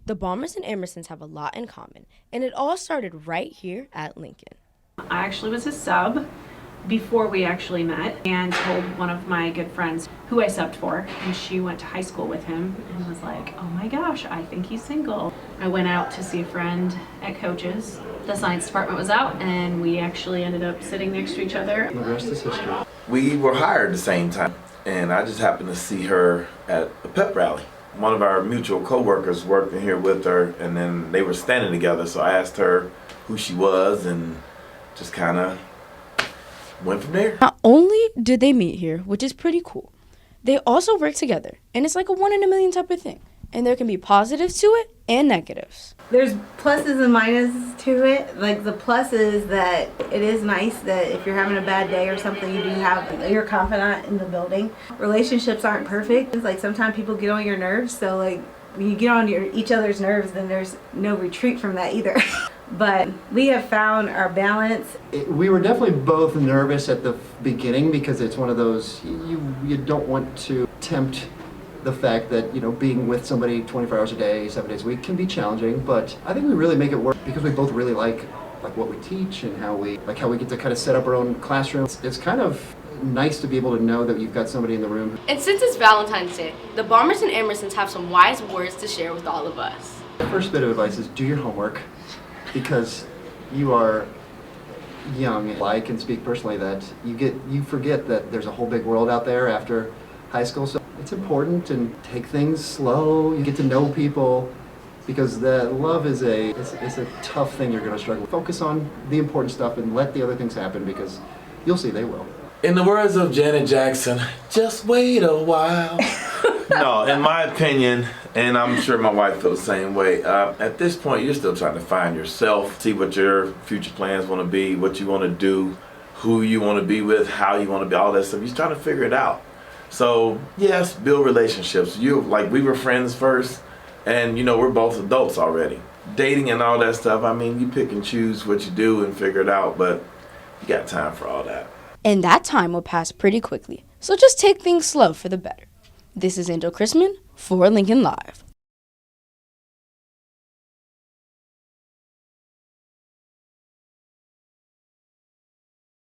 The Bombers and Emersons have a lot in common, and it all started right here at Lincoln. I actually was a sub before we actually met and told one of my good friends who I subbed for, and she went to high school with him and was like, oh my gosh, I think he's single. I went out to see a friend at Coach's. The science department was out and we actually ended up sitting next to each other. The rest is history. We were hired at the same time, and I just happened to see her at a pep rally. One of our mutual co-workers worked in here with her, and then they were standing together, so I asked her who she was and just kind of went from there. Not only did they meet here, which is pretty cool, they also work together, and it's like a 1 in a million type of thing. And there can be positives to it and negatives. There's pluses and minuses to it. Like the plus is that it is nice that if you're having a bad day or something, you do have your confidant in the building. Relationships aren't perfect. It's like sometimes people get on your nerves, so like when you get on each other's nerves, then there's no retreat from that either. But we have found our balance. We were definitely both nervous at the beginning because it's one of those, you don't want to tempt the fact that, being with somebody 24 hours a day, 7 days a week can be challenging, but I think we really make it work because we both really like what we teach and how we get to kind of set up our own classrooms. It's kind of nice to be able to know that you've got somebody in the room. And since it's Valentine's Day, the Bombers and Emersons have some wise words to share with all of us. The first bit of advice is do your homework because you are young. I can speak personally that you forget that there's a whole big world out there after high school. So it's important and take things slow. You get to know people because love is a tough thing you're going to struggle with. Focus on the important stuff and let the other things happen because you'll see they will. In the words of Janet Jackson, just wait a while. No, in my opinion, and I'm sure my wife feels the same way, at this point you're still trying to find yourself, see what your future plans want to be, what you want to do, who you want to be with, how you want to be, all that stuff. You're trying to figure it out. So yes, build relationships. We were friends first, and we're both adults already. Dating and all that stuff, you pick and choose what you do and figure it out, but you got time for all that. And that time will pass pretty quickly, so just take things slow for the better. This is Christmon for Lincoln Live.